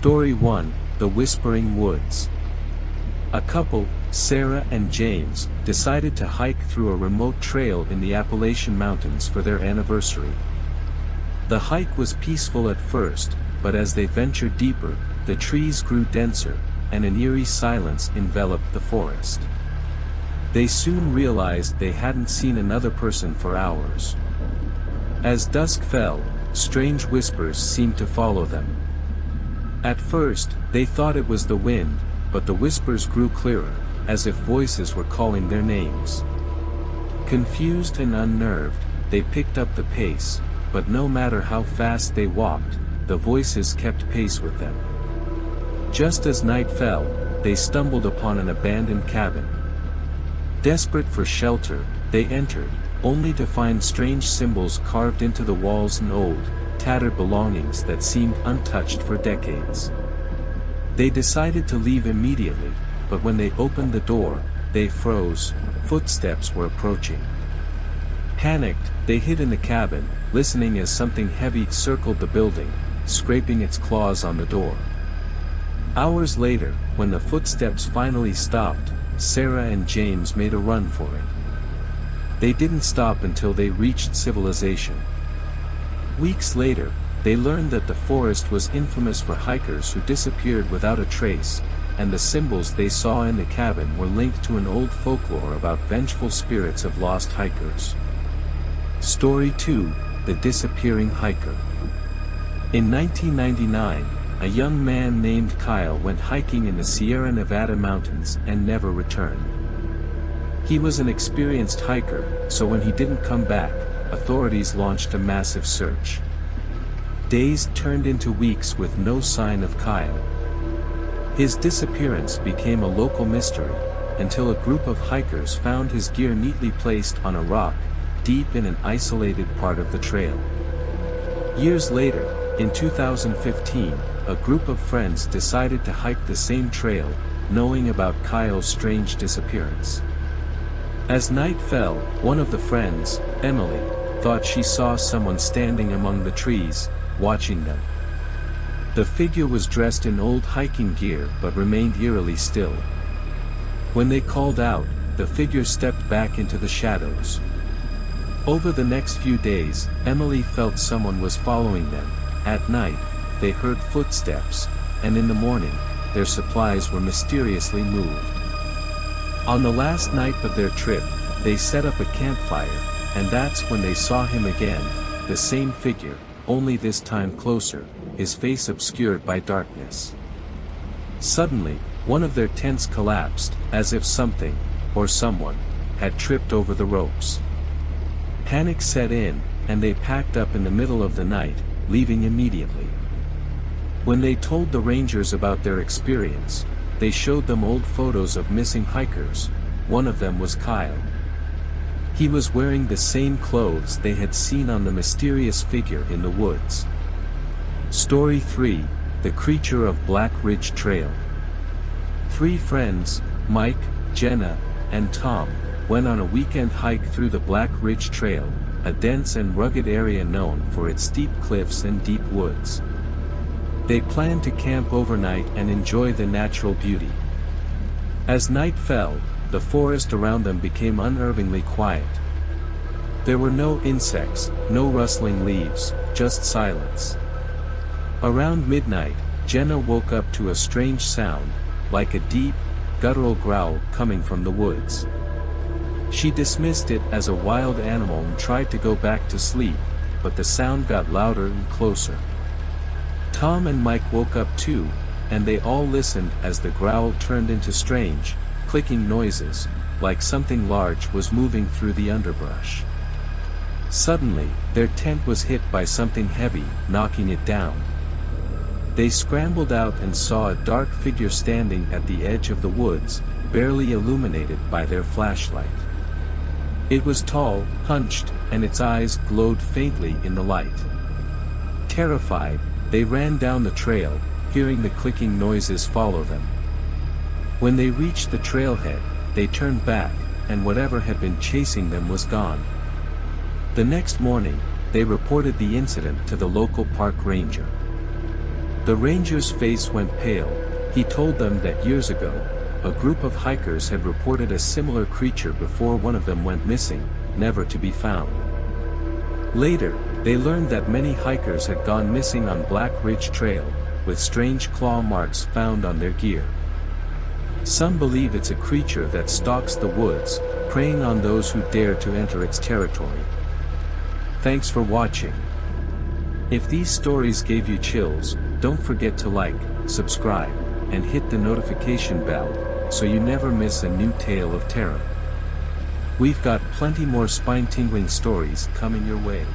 Story 1, The Whispering Woods. A couple, Sarah and James, decided to hike through a remote trail in the Appalachian Mountains for their anniversary. The hike was peaceful at first, but as they ventured deeper, the trees grew denser, and an eerie silence enveloped the forest. They soon realized they hadn't seen another person for hours. As dusk fell, strange whispers seemed to follow them. At first, they thought it was the wind, but the whispers grew clearer, as if voices were calling their names. Confused and unnerved, they picked up the pace, but no matter how fast they walked, the voices kept pace with them. Just as night fell, they stumbled upon an abandoned cabin. Desperate for shelter, they entered, only to find strange symbols carved into the walls and old, tattered belongings that seemed untouched for decades. They decided to leave immediately, but when they opened the door, they froze. Footsteps were approaching. Panicked, they hid in the cabin, listening as something heavy circled the building, scraping its claws on the door. Hours later, when the footsteps finally stopped, Sarah and James made a run for it. They didn't stop until they reached civilization. Weeks later, they learned that the forest was infamous for hikers who disappeared without a trace, and the symbols they saw in the cabin were linked to an old folklore about vengeful spirits of lost hikers. Story 2, The Disappearing Hiker. In 1999, a young man named Kyle went hiking in the Sierra Nevada mountains and never returned. He was an experienced hiker, so when he didn't come back, authorities launched a massive search. Days turned into weeks with no sign of Kyle. His disappearance became a local mystery, until a group of hikers found his gear neatly placed on a rock, deep in an isolated part of the trail. Years later, in 2015, a group of friends decided to hike the same trail, knowing about Kyle's strange disappearance. As night fell, one of the friends, Emily, thought she saw someone standing among the trees, watching them. The figure was dressed in old hiking gear but remained eerily still. When they called out, the figure stepped back into the shadows. Over the next few days, Emily felt someone was following them. At night, they heard footsteps, and in the morning, their supplies were mysteriously moved. On the last night of their trip, they set up a campfire, and that's when they saw him again, the same figure, only this time closer, his face obscured by darkness. Suddenly, one of their tents collapsed, as if something, or someone, had tripped over the ropes. Panic set in, and they packed up in the middle of the night, leaving immediately. When they told the rangers about their experience, they showed them old photos of missing hikers. One of them was Kyle. He was wearing the same clothes they had seen on the mysterious figure in the woods. Story 3, The Creature of Black Ridge Trail. Three friends, Mike, Jenna, and Tom, went on a weekend hike through the Black Ridge Trail, a dense and rugged area known for its steep cliffs and deep woods. They planned to camp overnight and enjoy the natural beauty. As night fell, the forest around them became unnervingly quiet. There were no insects, no rustling leaves, just silence. Around midnight, Jenna woke up to a strange sound, like a deep, guttural growl coming from the woods. She dismissed it as a wild animal and tried to go back to sleep, but the sound got louder and closer. Tom and Mike woke up too, and they all listened as the growl turned into strange, clicking noises, like something large was moving through the underbrush. Suddenly, their tent was hit by something heavy, knocking it down. They scrambled out and saw a dark figure standing at the edge of the woods, barely illuminated by their flashlight. It was tall, hunched, and its eyes glowed faintly in the light. Terrified, they ran down the trail, hearing the clicking noises follow them. When they reached the trailhead, they turned back, and whatever had been chasing them was gone. The next morning, they reported the incident to the local park ranger. The ranger's face went pale. He told them that years ago, a group of hikers had reported a similar creature before one of them went missing, never to be found. Later, they learned that many hikers had gone missing on Black Ridge Trail, with strange claw marks found on their gear. Some believe it's a creature that stalks the woods, preying on those who dare to enter its territory. Thanks for watching. If these stories gave you chills, don't forget to like, subscribe, and hit the notification bell, so you never miss a new tale of terror. We've got plenty more spine-tingling stories coming your way.